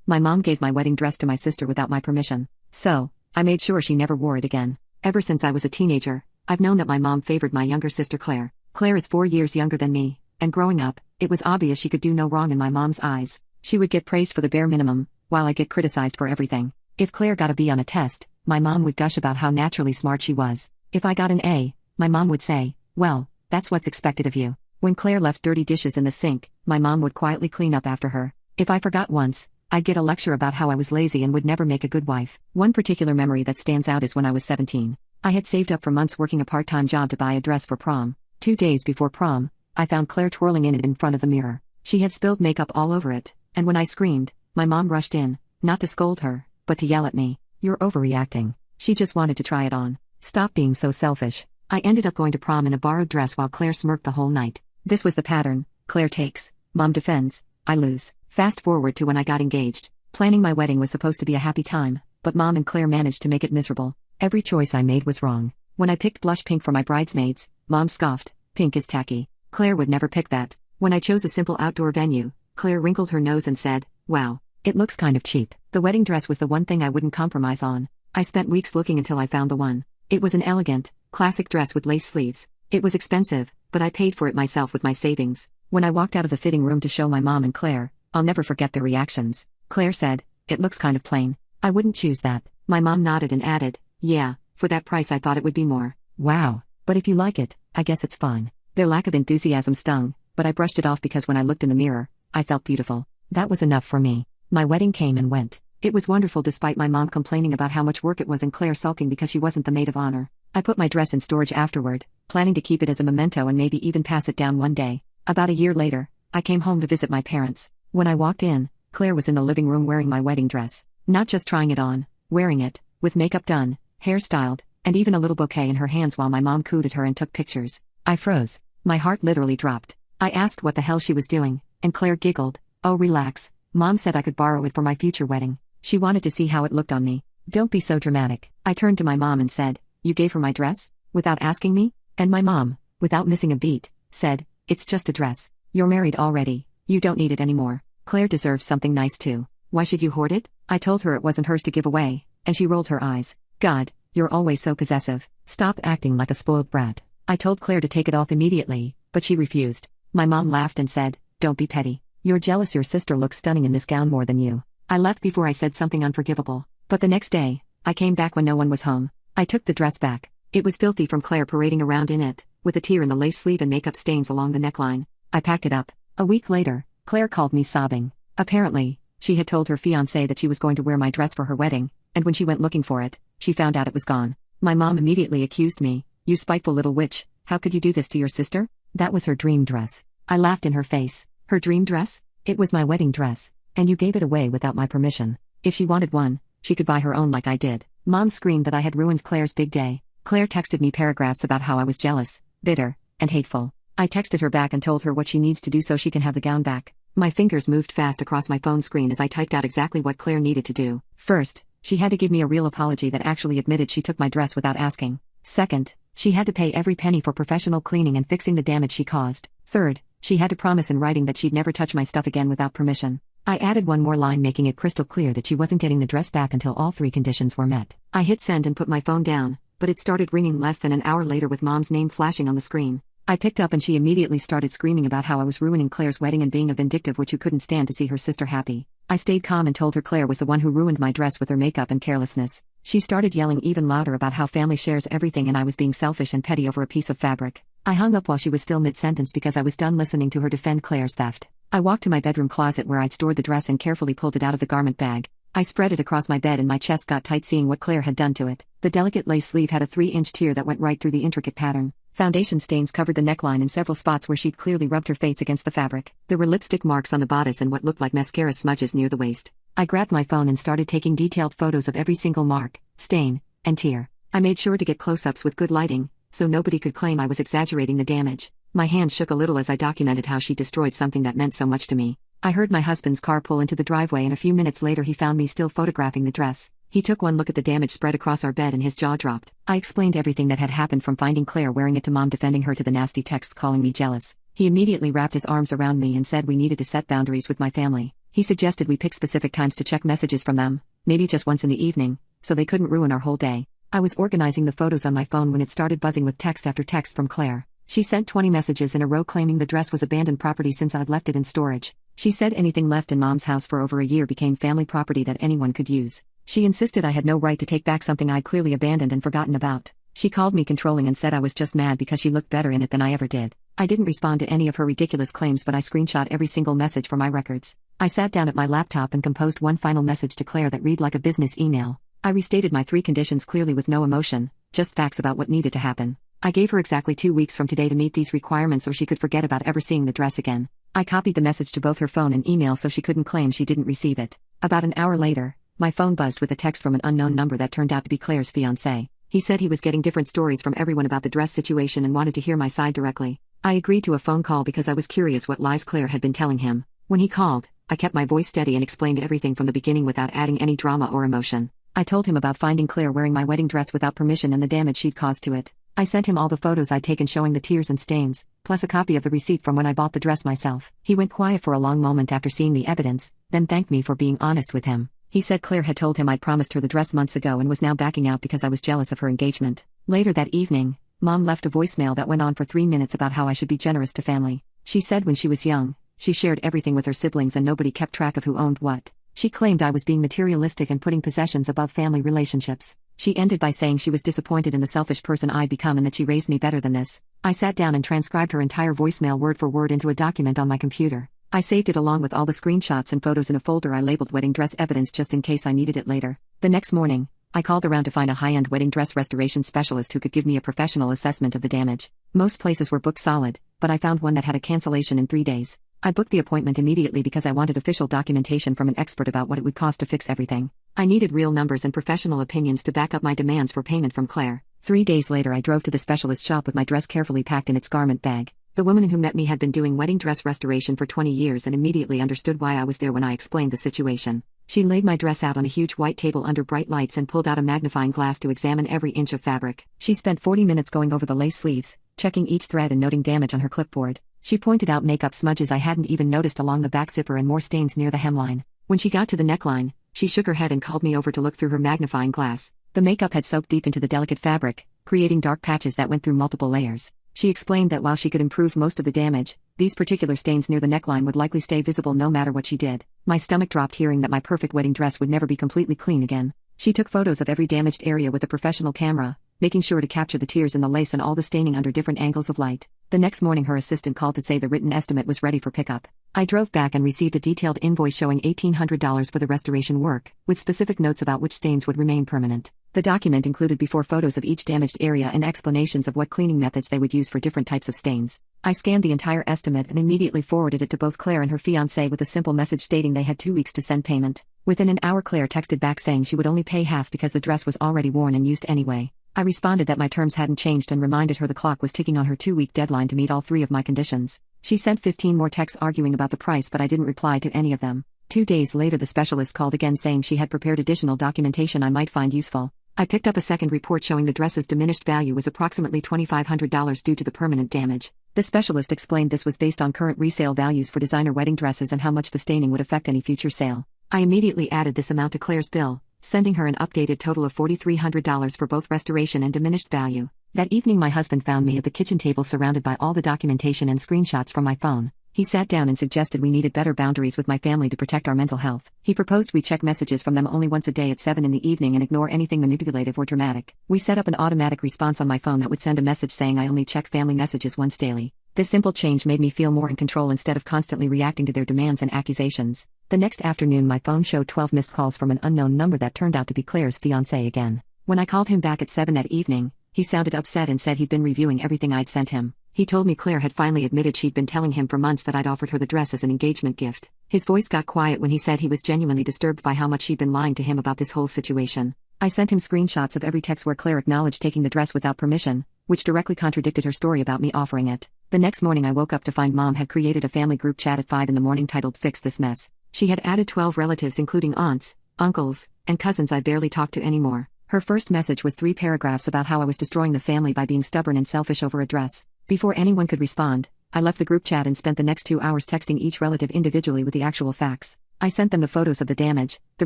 My mom gave my wedding dress to my sister without my permission. So, I made sure she never wore it again. Ever since I was a teenager, I've known that my mom favored my younger sister Claire. Claire is 4 years younger than me, and growing up, it was obvious she could do no wrong in my mom's eyes. She would get praised for the bare minimum, while I get criticized for everything. If Claire got a B on a test, my mom would gush about how naturally smart she was. If I got an A, my mom would say, "Well, that's what's expected of you." When Claire left dirty dishes in the sink, my mom would quietly clean up after her. If I forgot once, I'd get a lecture about how I was lazy and would never make a good wife. One particular memory that stands out is when I was 17. I had saved up for months working a part-time job to buy a dress for prom. 2 days before prom, I found Claire twirling in it in front of the mirror. She had spilled makeup all over it, and when I screamed, my mom rushed in, not to scold her, but to yell at me. "You're overreacting." She just wanted to try it on. Stop being so selfish. I ended up going to prom in a borrowed dress while Claire smirked the whole night. This was the pattern: Claire takes, mom defends, I lose. Fast forward to when I got engaged. Planning my wedding was supposed to be a happy time, but mom and Claire managed to make it miserable. Every choice I made was wrong. When I picked blush pink for my bridesmaids, mom scoffed, "Pink is tacky. Claire would never pick that." When I chose a simple outdoor venue, Claire wrinkled her nose and said, "Wow, it looks kind of cheap." The wedding dress was the one thing I wouldn't compromise on. I spent weeks looking until I found the one. It was an elegant, classic dress with lace sleeves. It was expensive, but I paid for it myself with my savings. When I walked out of the fitting room to show my mom and Claire, I'll never forget their reactions. Claire said, "It looks kind of plain. I wouldn't choose that." My mom nodded and added, "Yeah, for that price I thought it would be more." "Wow, but if you like it, I guess it's fine." Their lack of enthusiasm stung, but I brushed it off because when I looked in the mirror, I felt beautiful. That was enough for me. My wedding came and went. It was wonderful despite my mom complaining about how much work it was and Claire sulking because she wasn't the maid of honor. I put my dress in storage afterward, planning to keep it as a memento and maybe even pass it down one day. About a year later, I came home to visit my parents. When I walked in, Claire was in the living room wearing my wedding dress. Not just trying it on, wearing it, with makeup done, hair styled, and even a little bouquet in her hands while my mom cooed at her and took pictures. I froze. My heart literally dropped. I asked what the hell she was doing, and Claire giggled. "Oh, relax. Mom said I could borrow it for my future wedding. She wanted to see how it looked on me." "Don't be so dramatic." I turned to my mom and said, "You gave her my dress? Without asking me?" And my mom, without missing a beat, said, "It's just a dress. You're married already. You don't need it anymore. Claire deserves something nice too. Why should you hoard it?" I told her it wasn't hers to give away, and she rolled her eyes. "God, you're always so possessive. Stop acting like a spoiled brat." I told Claire to take it off immediately, but she refused. My mom laughed and said, "Don't be petty. You're jealous your sister looks stunning in this gown more than you." I left before I said something unforgivable, but the next day, I came back when no one was home. I took the dress back. It was filthy from Claire parading around in it, with a tear in the lace sleeve and makeup stains along the neckline. I packed it up. A week later, Claire called me sobbing. Apparently, she had told her fiancé that she was going to wear my dress for her wedding, and when she went looking for it, she found out it was gone. My mom immediately accused me. "You spiteful little witch, how could you do this to your sister? That was her dream dress." I laughed in her face. "Her dream dress? It was my wedding dress, and you gave it away without my permission. If she wanted one, she could buy her own like I did." Mom screamed that I had ruined Claire's big day. Claire texted me paragraphs about how I was jealous, bitter, and hateful. I texted her back and told her what she needs to do so she can have the gown back. My fingers moved fast across my phone screen as I typed out exactly what Claire needed to do. First, she had to give me a real apology that actually admitted she took my dress without asking. Second, she had to pay every penny for professional cleaning and fixing the damage she caused. Third, she had to promise in writing that she'd never touch my stuff again without permission. I added one more line making it crystal clear that she wasn't getting the dress back until all 3 conditions were met. I hit send and put my phone down, but it started ringing less than an hour later with Mom's name flashing on the screen. I picked up and she immediately started screaming about how I was ruining Claire's wedding and being a vindictive witch who couldn't stand to see her sister happy. I stayed calm and told her Claire was the one who ruined my dress with her makeup and carelessness. She started yelling even louder about how family shares everything and I was being selfish and petty over a piece of fabric. I hung up while she was still mid-sentence because I was done listening to her defend Claire's theft. I walked to my bedroom closet where I'd stored the dress and carefully pulled it out of the garment bag. I spread it across my bed and my chest got tight seeing what Claire had done to it. The delicate lace sleeve had a 3-inch tear that went right through the intricate pattern. Foundation stains covered the neckline in several spots where she'd clearly rubbed her face against the fabric. There were lipstick marks on the bodice and what looked like mascara smudges near the waist. I grabbed my phone and started taking detailed photos of every single mark, stain, and tear. I made sure to get close-ups with good lighting, so nobody could claim I was exaggerating the damage. My hands shook a little as I documented how she destroyed something that meant so much to me. I heard my husband's car pull into the driveway and a few minutes later he found me still photographing the dress. He took one look at the damage spread across our bed and his jaw dropped. I explained everything that had happened from finding Claire wearing it to Mom defending her to the nasty texts calling me jealous. He immediately wrapped his arms around me and said we needed to set boundaries with my family. He suggested we pick specific times to check messages from them, maybe just once in the evening, so they couldn't ruin our whole day. I was organizing the photos on my phone when it started buzzing with text after text from Claire. She sent 20 messages in a row claiming the dress was abandoned property since I'd left it in storage. She said anything left in Mom's house for over a year became family property that anyone could use. She insisted I had no right to take back something I'd clearly abandoned and forgotten about. She called me controlling and said I was just mad because she looked better in it than I ever did. I didn't respond to any of her ridiculous claims, but I screenshot every single message for my records. I sat down at my laptop and composed one final message to Claire that read like a business email. I restated my 3 conditions clearly with no emotion, just facts about what needed to happen. I gave her exactly 2 weeks from today to meet these requirements or she could forget about ever seeing the dress again. I copied the message to both her phone and email so she couldn't claim she didn't receive it. About an hour later, my phone buzzed with a text from an unknown number that turned out to be Claire's fiancé. He said he was getting different stories from everyone about the dress situation and wanted to hear my side directly. I agreed to a phone call because I was curious what lies Claire had been telling him. When he called, I kept my voice steady and explained everything from the beginning without adding any drama or emotion. I told him about finding Claire wearing my wedding dress without permission and the damage she'd caused to it. I sent him all the photos I'd taken showing the tears and stains, plus a copy of the receipt from when I bought the dress myself. He went quiet for a long moment after seeing the evidence, then thanked me for being honest with him. He said Claire had told him I'd promised her the dress months ago and was now backing out because I was jealous of her engagement. Later that evening, Mom left a voicemail that went on for 3 minutes about how I should be generous to family. She said when she was young, she shared everything with her siblings and nobody kept track of who owned what. She claimed I was being materialistic and putting possessions above family relationships. She ended by saying she was disappointed in the selfish person I'd become and that she raised me better than this. I sat down and transcribed her entire voicemail word for word into a document on my computer. I saved it along with all the screenshots and photos in a folder I labeled wedding dress evidence just in case I needed it later. The next morning, I called around to find a high-end wedding dress restoration specialist who could give me a professional assessment of the damage. Most places were booked solid, but I found one that had a cancellation in 3 days. I booked the appointment immediately because I wanted official documentation from an expert about what it would cost to fix everything. I needed real numbers and professional opinions to back up my demands for payment from Claire. 3 days later I drove to the specialist shop with my dress carefully packed in its garment bag. The woman who met me had been doing wedding dress restoration for 20 years and immediately understood why I was there when I explained the situation. She laid my dress out on a huge white table under bright lights and pulled out a magnifying glass to examine every inch of fabric. She spent 40 minutes going over the lace sleeves, checking each thread and noting damage on her clipboard. She pointed out makeup smudges I hadn't even noticed along the back zipper and more stains near the hemline. When she got to the neckline, she shook her head and called me over to look through her magnifying glass. The makeup had soaked deep into the delicate fabric, creating dark patches that went through multiple layers. She explained that while she could improve most of the damage, these particular stains near the neckline would likely stay visible no matter what she did. My stomach dropped hearing that my perfect wedding dress would never be completely clean again. She took photos of every damaged area with a professional camera, making sure to capture the tears in the lace and all the staining under different angles of light. The next morning her assistant called to say the written estimate was ready for pickup. I drove back and received a detailed invoice showing $1,800 for the restoration work, with specific notes about which stains would remain permanent. The document included before photos of each damaged area and explanations of what cleaning methods they would use for different types of stains. I scanned the entire estimate and immediately forwarded it to both Claire and her fiancé with a simple message stating they had 2 weeks to send payment. Within an hour Claire texted back saying she would only pay half because the dress was already worn and used anyway. I responded that my terms hadn't changed and reminded her the clock was ticking on her 2-week deadline to meet all 3 of my conditions. She sent 15 more texts arguing about the price, but I didn't reply to any of them. 2 days later the specialist called again saying she had prepared additional documentation I might find useful. I picked up a second report showing the dress's diminished value was approximately $2,500 due to the permanent damage. The specialist explained this was based on current resale values for designer wedding dresses and how much the staining would affect any future sale. I immediately added this amount to Claire's bill, sending her an updated total of $4,300 for both restoration and diminished value. That evening my husband found me at the kitchen table surrounded by all the documentation and screenshots from my phone. He sat down and suggested we needed better boundaries with my family to protect our mental health. He proposed we check messages from them only once a day at 7 in the evening and ignore anything manipulative or dramatic. We set up an automatic response on my phone that would send a message saying I only check family messages once daily. This simple change made me feel more in control instead of constantly reacting to their demands and accusations. The next afternoon my phone showed 12 missed calls from an unknown number that turned out to be Claire's fiancé again. When I called him back at 7 that evening, he sounded upset and said he'd been reviewing everything I'd sent him. He told me Claire had finally admitted she'd been telling him for months that I'd offered her the dress as an engagement gift. His voice got quiet when he said he was genuinely disturbed by how much she'd been lying to him about this whole situation. I sent him screenshots of every text where Claire acknowledged taking the dress without permission, which directly contradicted her story about me offering it. The next morning I woke up to find Mom had created a family group chat at 5 in the morning titled Fix This Mess. She had added 12 relatives including aunts, uncles, and cousins I barely talked to anymore. Her first message was 3 paragraphs about how I was destroying the family by being stubborn and selfish over a dress. Before anyone could respond, I left the group chat and spent the next 2 hours texting each relative individually with the actual facts. I sent them the photos of the damage, the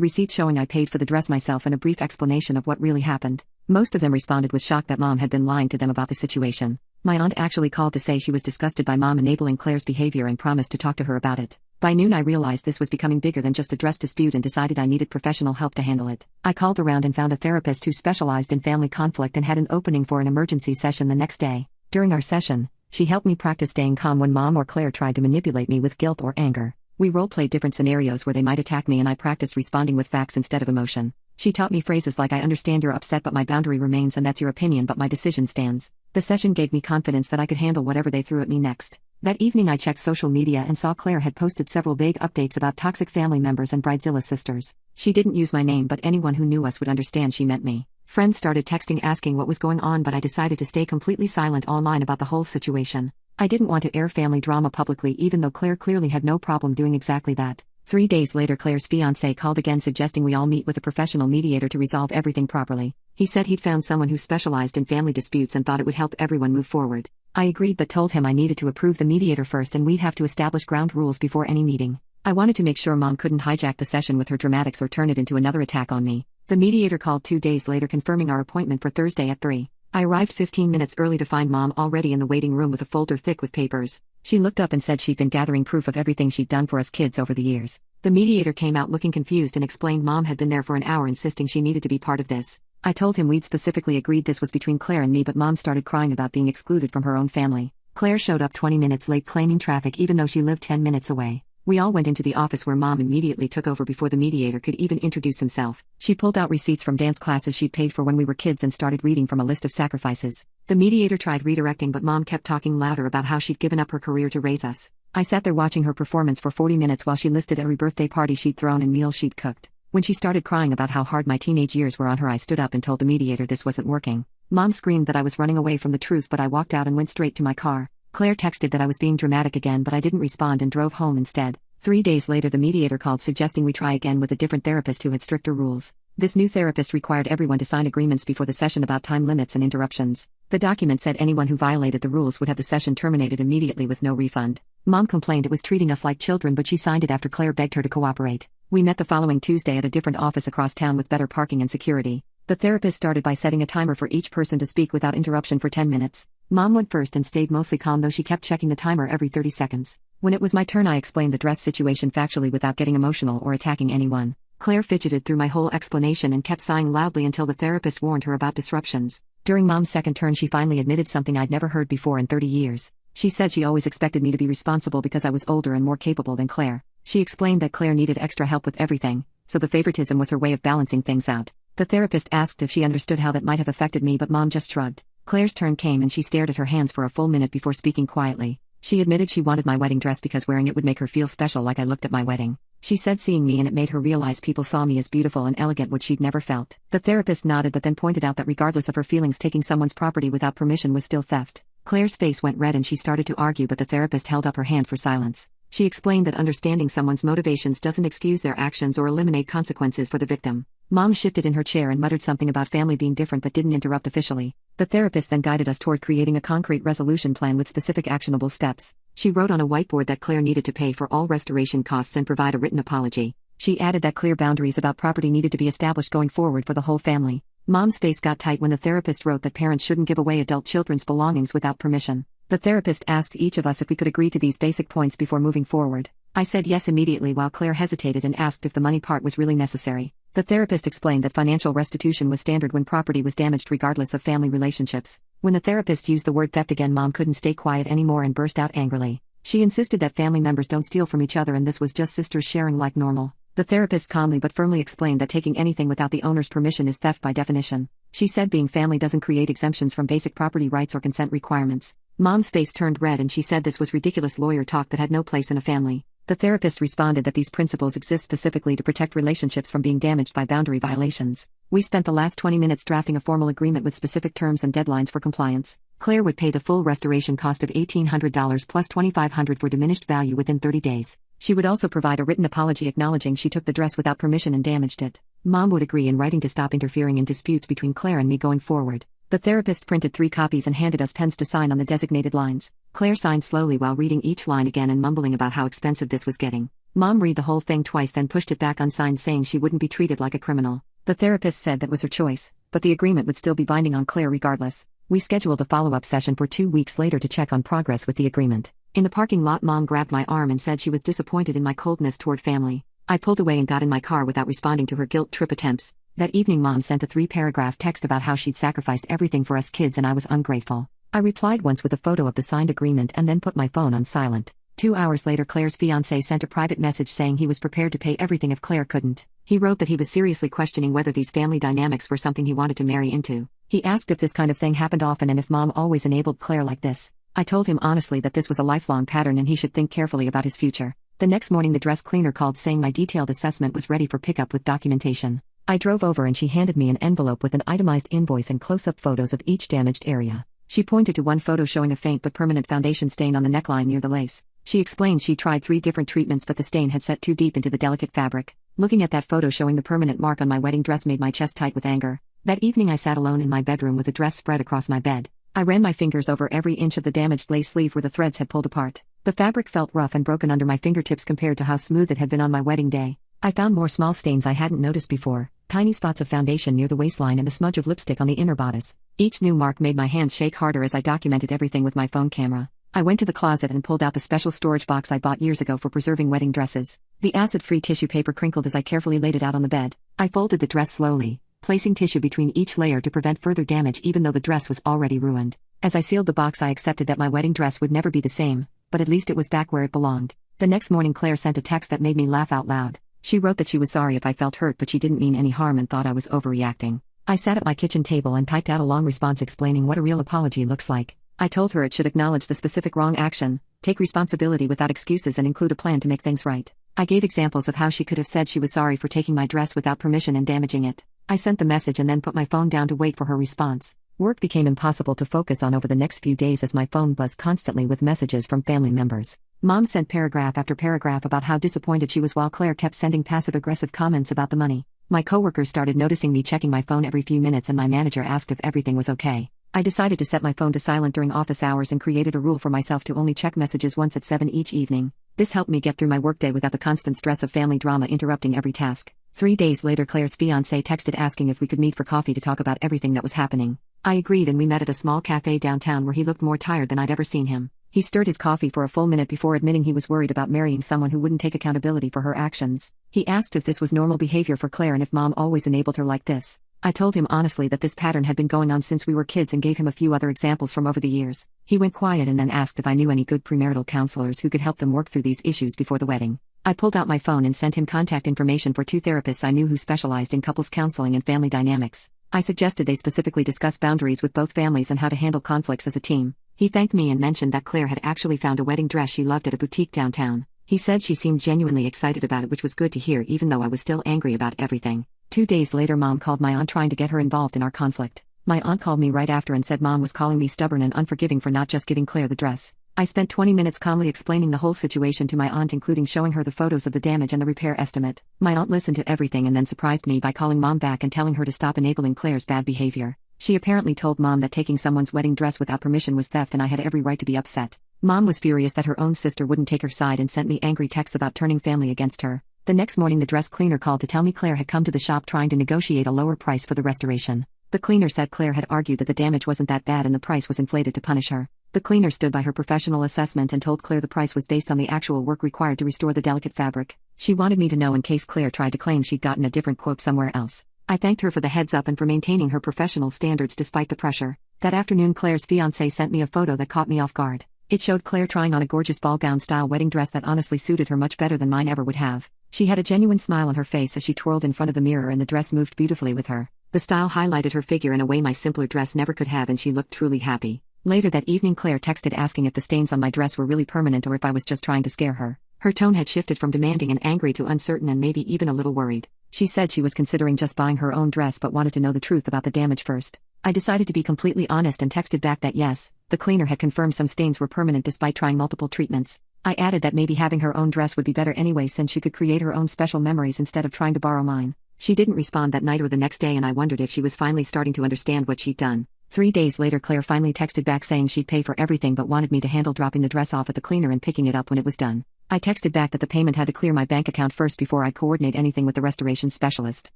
receipt showing I paid for the dress myself, and a brief explanation of what really happened. Most of them responded with shock that Mom had been lying to them about the situation. My aunt actually called to say she was disgusted by Mom enabling Claire's behavior and promised to talk to her about it. By noon I realized this was becoming bigger than just a dress dispute and decided I needed professional help to handle it. I called around and found a therapist who specialized in family conflict and had an opening for an emergency session the next day. During our session, she helped me practice staying calm when Mom or Claire tried to manipulate me with guilt or anger. We role-played different scenarios where they might attack me, and I practiced responding with facts instead of emotion. She taught me phrases like, "I understand you're upset, but my boundary remains, and that's your opinion, but my decision stands." The session gave me confidence that I could handle whatever they threw at me next. That evening I checked social media and saw Claire had posted several vague updates about toxic family members and Bridezilla sisters. She didn't use my name, but anyone who knew us would understand she meant me. Friends started texting asking what was going on, but I decided to stay completely silent online about the whole situation. I didn't want to air family drama publicly, even though Claire clearly had no problem doing exactly that. 3 days later, Claire's fiancé called again suggesting we all meet with a professional mediator to resolve everything properly. He said he'd found someone who specialized in family disputes and thought it would help everyone move forward. I agreed but told him I needed to approve the mediator first and we'd have to establish ground rules before any meeting. I wanted to make sure Mom couldn't hijack the session with her dramatics or turn it into another attack on me. The mediator called 2 days later confirming our appointment for Thursday at 3. I arrived 15 minutes early to find Mom already in the waiting room with a folder thick with papers. She looked up and said she'd been gathering proof of everything she'd done for us kids over the years. The mediator came out looking confused and explained Mom had been there for an hour insisting she needed to be part of this. I told him we'd specifically agreed this was between Claire and me, but Mom started crying about being excluded from her own family. Claire showed up 20 minutes late claiming traffic even though she lived 10 minutes away. We all went into the office where Mom immediately took over before the mediator could even introduce himself. She pulled out receipts from dance classes she'd paid for when we were kids and started reading from a list of sacrifices. The mediator tried redirecting, but Mom kept talking louder about how she'd given up her career to raise us. I sat there watching her performance for 40 minutes while she listed every birthday party she'd thrown and meal she'd cooked. When she started crying about how hard my teenage years were on her, I stood up and told the mediator this wasn't working. Mom screamed that I was running away from the truth, but I walked out and went straight to my car. Claire texted that I was being dramatic again, but I didn't respond and drove home instead. 3 days later, the mediator called suggesting we try again with a different therapist who had stricter rules. This new therapist required everyone to sign agreements before the session about time limits and interruptions. The document said anyone who violated the rules would have the session terminated immediately with no refund. Mom complained it was treating us like children, but she signed it after Claire begged her to cooperate. We met the following Tuesday at a different office across town with better parking and security. The therapist started by setting a timer for each person to speak without interruption for 10 minutes. Mom went first and stayed mostly calm, though she kept checking the timer every 30 seconds. When it was my turn, I explained the dress situation factually without getting emotional or attacking anyone. Claire fidgeted through my whole explanation and kept sighing loudly until the therapist warned her about disruptions. During Mom's second turn, she finally admitted something I'd never heard before in 30 years. She said she always expected me to be responsible because I was older and more capable than Claire. She explained that Claire needed extra help with everything, so the favoritism was her way of balancing things out. The therapist asked if she understood how that might have affected me, but Mom just shrugged. Claire's turn came and she stared at her hands for a full minute before speaking quietly. She admitted she wanted my wedding dress because wearing it would make her feel special, like I looked at my wedding. She said seeing me and it made her realize people saw me as beautiful and elegant, which she'd never felt. The therapist nodded but then pointed out that regardless of her feelings, taking someone's property without permission was still theft. Claire's face went red and she started to argue, but the therapist held up her hand for silence. She explained that understanding someone's motivations doesn't excuse their actions or eliminate consequences for the victim. Mom shifted in her chair and muttered something about family being different but didn't interrupt officially. The therapist then guided us toward creating a concrete resolution plan with specific actionable steps. She wrote on a whiteboard that Claire needed to pay for all restoration costs and provide a written apology. She added that clear boundaries about property needed to be established going forward for the whole family. Mom's face got tight when the therapist wrote that parents shouldn't give away adult children's belongings without permission. The therapist asked each of us if we could agree to these basic points before moving forward. I said yes immediately, while Claire hesitated and asked if the money part was really necessary. The therapist explained that financial restitution was standard when property was damaged regardless of family relationships. When the therapist used the word theft again, Mom couldn't stay quiet anymore and burst out angrily. She insisted that family members don't steal from each other and this was just sisters sharing like normal. The therapist calmly but firmly explained that taking anything without the owner's permission is theft by definition. She said being family doesn't create exemptions from basic property rights or consent requirements. Mom's face turned red and she said this was ridiculous lawyer talk that had no place in a family. The therapist responded that these principles exist specifically to protect relationships from being damaged by boundary violations. We spent the last 20 minutes drafting a formal agreement with specific terms and deadlines for compliance. Claire would pay the full restoration cost of $1,800 plus $2,500 for diminished value within 30 days. She would also provide a written apology acknowledging she took the dress without permission and damaged it. Mom would agree in writing to stop interfering in disputes between Claire and me going forward. The therapist printed 3 copies and handed us pens to sign on the designated lines. Claire signed slowly while reading each line again and mumbling about how expensive this was getting. Mom read the whole thing twice then pushed it back unsigned saying she wouldn't be treated like a criminal. The therapist said that was her choice, but the agreement would still be binding on Claire regardless. We scheduled a follow-up session for 2 weeks later to check on progress with the agreement. In the parking lot, Mom grabbed my arm and said she was disappointed in my coldness toward family. I pulled away and got in my car without responding to her guilt trip attempts. That evening Mom sent a 3-paragraph text about how she'd sacrificed everything for us kids and I was ungrateful. I replied once with a photo of the signed agreement and then put my phone on silent. 2 hours later Claire's fiancé sent a private message saying he was prepared to pay everything if Claire couldn't. He wrote that he was seriously questioning whether these family dynamics were something he wanted to marry into. He asked if this kind of thing happened often and if Mom always enabled Claire like this. I told him honestly that this was a lifelong pattern and he should think carefully about his future. The next morning the dress cleaner called saying my detailed assessment was ready for pickup with documentation. I drove over and she handed me an envelope with an itemized invoice and close-up photos of each damaged area. She pointed to one photo showing a faint but permanent foundation stain on the neckline near the lace. She explained she tried 3 different treatments but the stain had set too deep into the delicate fabric. Looking at that photo showing the permanent mark on my wedding dress made my chest tight with anger. That evening I sat alone in my bedroom with the dress spread across my bed. I ran my fingers over every inch of the damaged lace sleeve where the threads had pulled apart. The fabric felt rough and broken under my fingertips compared to how smooth it had been on my wedding day. I found more small stains I hadn't noticed before, tiny spots of foundation near the waistline and a smudge of lipstick on the inner bodice. Each new mark made my hands shake harder as I documented everything with my phone camera. I went to the closet and pulled out the special storage box I bought years ago for preserving wedding dresses. The acid-free tissue paper crinkled as I carefully laid it out on the bed. I folded the dress slowly, placing tissue between each layer to prevent further damage even though the dress was already ruined. As I sealed the box I accepted that my wedding dress would never be the same, but at least it was back where it belonged. The next morning Claire sent a text that made me laugh out loud. She wrote that she was sorry if I felt hurt but she didn't mean any harm and thought I was overreacting. I sat at my kitchen table and typed out a long response explaining what a real apology looks like. I told her it should acknowledge the specific wrong action, take responsibility without excuses and include a plan to make things right. I gave examples of how she could have said she was sorry for taking my dress without permission and damaging it. I sent the message and then put my phone down to wait for her response. Work became impossible to focus on over the next few days as my phone buzzed constantly with messages from family members. Mom sent paragraph after paragraph about how disappointed she was while Claire kept sending passive-aggressive comments about the money. My coworkers started noticing me checking my phone every few minutes and my manager asked if everything was okay. I decided to set my phone to silent during office hours and created a rule for myself to only check messages once at 7 each evening. This helped me get through my workday without the constant stress of family drama interrupting every task. 3 days later Claire's fiancé texted asking if we could meet for coffee to talk about everything that was happening. I agreed and we met at a small cafe downtown where he looked more tired than I'd ever seen him. He stirred his coffee for a full minute before admitting he was worried about marrying someone who wouldn't take accountability for her actions. He asked if this was normal behavior for Claire and if Mom always enabled her like this. I told him honestly that this pattern had been going on since we were kids and gave him a few other examples from over the years. He went quiet and then asked if I knew any good premarital counselors who could help them work through these issues before the wedding. I pulled out my phone and sent him contact information for 2 therapists I knew who specialized in couples counseling and family dynamics. I suggested they specifically discuss boundaries with both families and how to handle conflicts as a team. He thanked me and mentioned that Claire had actually found a wedding dress she loved at a boutique downtown. He said she seemed genuinely excited about it, which was good to hear even though I was still angry about everything. 2 days later Mom called my aunt trying to get her involved in our conflict. My aunt called me right after and said Mom was calling me stubborn and unforgiving for not just giving Claire the dress. I spent 20 minutes calmly explaining the whole situation to my aunt, including showing her the photos of the damage and the repair estimate. My aunt listened to everything and then surprised me by calling Mom back and telling her to stop enabling Claire's bad behavior. She apparently told Mom that taking someone's wedding dress without permission was theft and I had every right to be upset. Mom was furious that her own sister wouldn't take her side and sent me angry texts about turning family against her. The next morning the dress cleaner called to tell me Claire had come to the shop trying to negotiate a lower price for the restoration. The cleaner said Claire had argued that the damage wasn't that bad and the price was inflated to punish her. The cleaner stood by her professional assessment and told Claire the price was based on the actual work required to restore the delicate fabric. She wanted me to know in case Claire tried to claim she'd gotten a different quote somewhere else. I thanked her for the heads up and for maintaining her professional standards despite the pressure. That afternoon Claire's fiancé sent me a photo that caught me off guard. It showed Claire trying on a gorgeous ball gown style wedding dress that honestly suited her much better than mine ever would have. She had a genuine smile on her face as she twirled in front of the mirror and the dress moved beautifully with her. The style highlighted her figure in a way my simpler dress never could have and she looked truly happy. Later that evening Claire texted asking if the stains on my dress were really permanent or if I was just trying to scare her. Her tone had shifted from demanding and angry to uncertain and maybe even a little worried. She said she was considering just buying her own dress but wanted to know the truth about the damage first. I decided to be completely honest and texted back that yes, the cleaner had confirmed some stains were permanent despite trying multiple treatments. I added that maybe having her own dress would be better anyway since she could create her own special memories instead of trying to borrow mine. She didn't respond that night or the next day and I wondered if she was finally starting to understand what she'd done. 3 days later Claire finally texted back saying she'd pay for everything but wanted me to handle dropping the dress off at the cleaner and picking it up when it was done. I texted back that the payment had to clear my bank account first before I'd coordinate anything with the restoration specialist.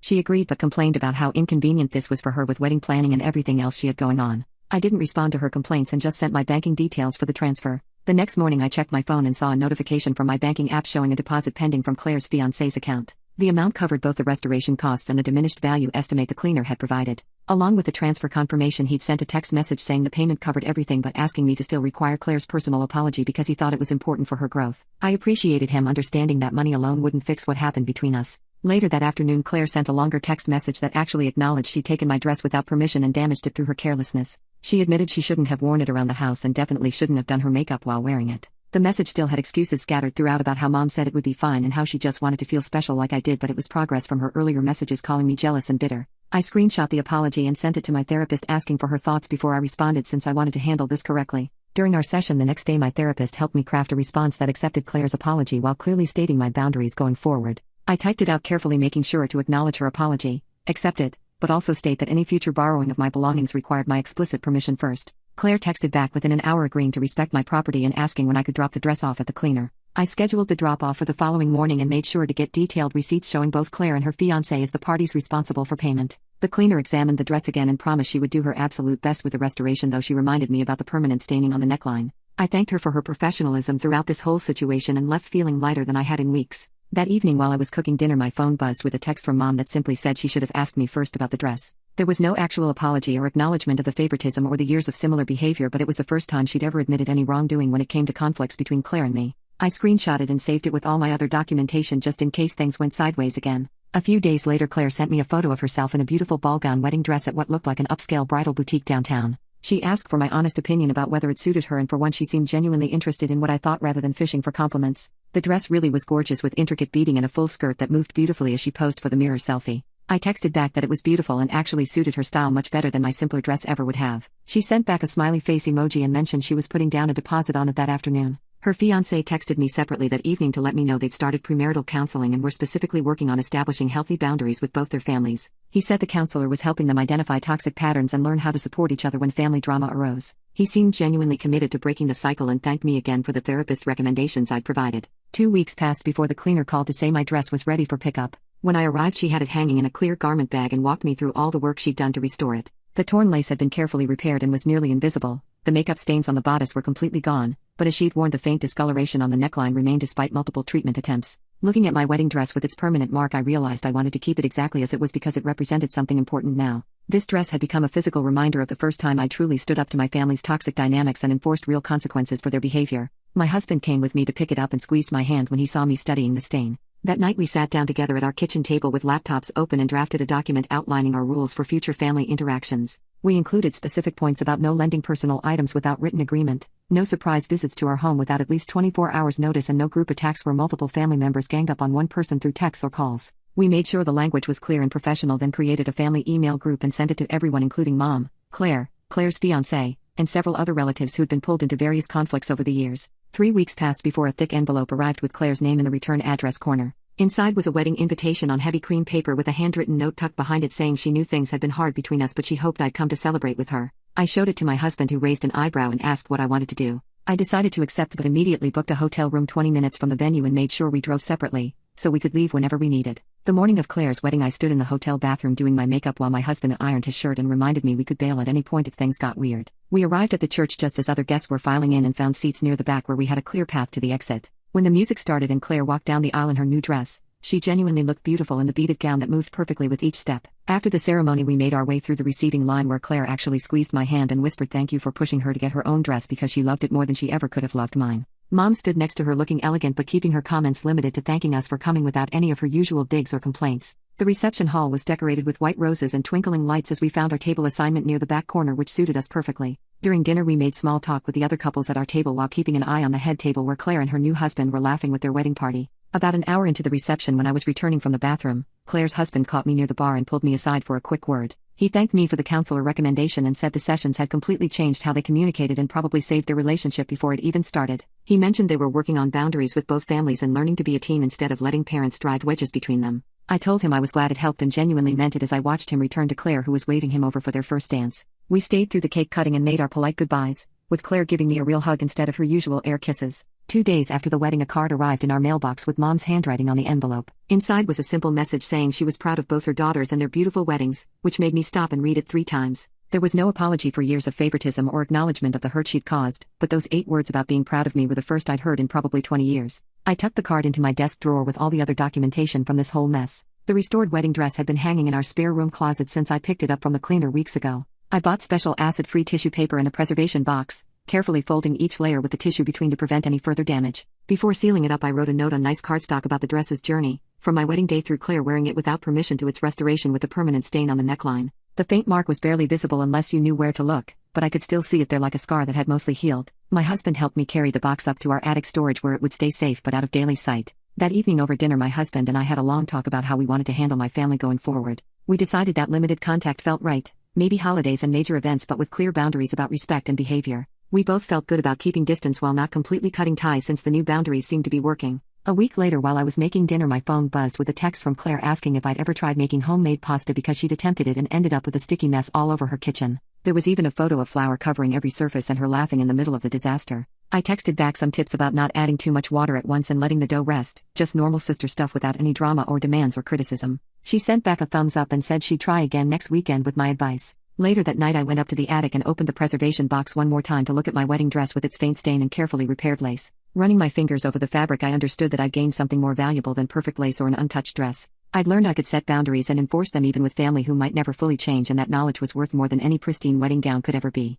She agreed but complained about how inconvenient this was for her with wedding planning and everything else she had going on. I didn't respond to her complaints and just sent my banking details for the transfer. The next morning I checked my phone and saw a notification from my banking app showing a deposit pending from Claire's fiancé's account. The amount covered both the restoration costs and the diminished value estimate the cleaner had provided. Along with the transfer confirmation, he'd sent a text message saying the payment covered everything but asking me to still require Claire's personal apology because he thought it was important for her growth. I appreciated him understanding that money alone wouldn't fix what happened between us. Later that afternoon, Claire sent a longer text message that actually acknowledged she'd taken my dress without permission and damaged it through her carelessness. She admitted she shouldn't have worn it around the house and definitely shouldn't have done her makeup while wearing it. The message still had excuses scattered throughout about how Mom said it would be fine and how she just wanted to feel special like I did, but it was progress from her earlier messages calling me jealous and bitter. I screenshot the apology and sent it to my therapist asking for her thoughts before I responded since I wanted to handle this correctly. During our session the next day, my therapist helped me craft a response that accepted Claire's apology while clearly stating my boundaries going forward. I typed it out carefully, making sure to acknowledge her apology, accept it, but also state that any future borrowing of my belongings required my explicit permission first. Claire texted back within an hour agreeing to respect my property and asking when I could drop the dress off at the cleaner. I scheduled the drop-off for the following morning and made sure to get detailed receipts showing both Claire and her fiancé as the parties responsible for payment. The cleaner examined the dress again and promised she would do her absolute best with the restoration, though she reminded me about the permanent staining on the neckline. I thanked her for her professionalism throughout this whole situation and left feeling lighter than I had in weeks. That evening while I was cooking dinner, my phone buzzed with a text from Mom that simply said she should have asked me first about the dress. There was no actual apology or acknowledgement of the favoritism or the years of similar behavior, but it was the first time she'd ever admitted any wrongdoing when it came to conflicts between Claire and me. I screenshotted and saved it with all my other documentation just in case things went sideways again. A few days later, Claire sent me a photo of herself in a beautiful ball gown wedding dress at what looked like an upscale bridal boutique downtown. She asked for my honest opinion about whether it suited her, and for once she seemed genuinely interested in what I thought rather than fishing for compliments. The dress really was gorgeous, with intricate beading and a full skirt that moved beautifully as she posed for the mirror selfie. I texted back that it was beautiful and actually suited her style much better than my simpler dress ever would have. She sent back a smiley face emoji and mentioned she was putting down a deposit on it that afternoon. Her fiancé texted me separately that evening to let me know they'd started premarital counseling and were specifically working on establishing healthy boundaries with both their families. He said the counselor was helping them identify toxic patterns and learn how to support each other when family drama arose. He seemed genuinely committed to breaking the cycle and thanked me again for the therapist recommendations I'd provided. 2 weeks passed before the cleaner called to say my dress was ready for pickup. When I arrived, she had it hanging in a clear garment bag and walked me through all the work she'd done to restore it. The torn lace had been carefully repaired and was nearly invisible. The makeup stains on the bodice were completely gone, but as she'd worn, the faint discoloration on the neckline remained despite multiple treatment attempts. Looking at my wedding dress with its permanent mark, I realized I wanted to keep it exactly as it was because it represented something important now. This dress had become a physical reminder of the first time I truly stood up to my family's toxic dynamics and enforced real consequences for their behavior. My husband came with me to pick it up and squeezed my hand when he saw me studying the stain. That night we sat down together at our kitchen table with laptops open and drafted a document outlining our rules for future family interactions. We included specific points about no lending personal items without written agreement, no surprise visits to our home without at least 24 hours notice, and no group attacks where multiple family members ganged up on one person through texts or calls. We made sure the language was clear and professional, then created a family email group and sent it to everyone, including Mom, Claire, Claire's fiancé, and several other relatives who had been pulled into various conflicts over the years. 3 weeks passed before a thick envelope arrived with Claire's name in the return address corner. Inside was a wedding invitation on heavy cream paper with a handwritten note tucked behind it saying she knew things had been hard between us but she hoped I'd come to celebrate with her. I showed it to my husband, who raised an eyebrow and asked what I wanted to do. I decided to accept but immediately booked a hotel room 20 minutes from the venue and made sure we drove separately, so we could leave whenever we needed. The morning of Claire's wedding I stood in the hotel bathroom doing my makeup while my husband ironed his shirt and reminded me we could bail at any point if things got weird. We arrived at the church just as other guests were filing in and found seats near the back where we had a clear path to the exit. When the music started and Claire walked down the aisle in her new dress, she genuinely looked beautiful in the beaded gown that moved perfectly with each step. After the ceremony we made our way through the receiving line where Claire actually squeezed my hand and whispered thank you for pushing her to get her own dress because she loved it more than she ever could have loved mine. Mom stood next to her looking elegant but keeping her comments limited to thanking us for coming without any of her usual digs or complaints. The reception hall was decorated with white roses and twinkling lights as we found our table assignment near the back corner, which suited us perfectly. During dinner we made small talk with the other couples at our table while keeping an eye on the head table where Claire and her new husband were laughing with their wedding party. About an hour into the reception, when I was returning from the bathroom, Claire's husband caught me near the bar and pulled me aside for a quick word. He thanked me for the counselor recommendation and said the sessions had completely changed how they communicated and probably saved their relationship before it even started. He mentioned they were working on boundaries with both families and learning to be a team instead of letting parents drive wedges between them. I told him I was glad it helped and genuinely meant it as I watched him return to Claire, who was waving him over for their first dance. We stayed through the cake cutting and made our polite goodbyes, with Claire giving me a real hug instead of her usual air kisses. 2 days after the wedding, a card arrived in our mailbox with Mom's handwriting on the envelope. Inside was a simple message saying she was proud of both her daughters and their beautiful weddings, which made me stop and read it 3 times. There was no apology for years of favoritism or acknowledgement of the hurt she'd caused, but those 8 words about being proud of me were the first I'd heard in probably 20 years. I tucked the card into my desk drawer with all the other documentation from this whole mess. The restored wedding dress had been hanging in our spare room closet since I picked it up from the cleaner weeks ago. I bought special acid-free tissue paper in a preservation box, carefully folding each layer with the tissue between to prevent any further damage. Before sealing it up, I wrote a note on nice cardstock about the dress's journey, from my wedding day through Claire wearing it without permission to its restoration with a permanent stain on the neckline. The faint mark was barely visible unless you knew where to look, but I could still see it there like a scar that had mostly healed. My husband helped me carry the box up to our attic storage where it would stay safe but out of daily sight. That evening over dinner, my husband and I had a long talk about how we wanted to handle my family going forward. We decided that limited contact felt right, maybe holidays and major events, but with clear boundaries about respect and behavior. We both felt good about keeping distance while not completely cutting ties since the new boundaries seemed to be working. A week later, while I was making dinner, my phone buzzed with a text from Claire asking if I'd ever tried making homemade pasta because she'd attempted it and ended up with a sticky mess all over her kitchen. There was even a photo of flour covering every surface and her laughing in the middle of the disaster. I texted back some tips about not adding too much water at once and letting the dough rest, just normal sister stuff without any drama or demands or criticism. She sent back a thumbs up and said she'd try again next weekend with my advice. Later that night, I went up to the attic and opened the preservation box one more time to look at my wedding dress with its faint stain and carefully repaired lace. Running my fingers over the fabric, I understood that I'd gained something more valuable than perfect lace or an untouched dress. I'd learned I could set boundaries and enforce them even with family who might never fully change, and that knowledge was worth more than any pristine wedding gown could ever be.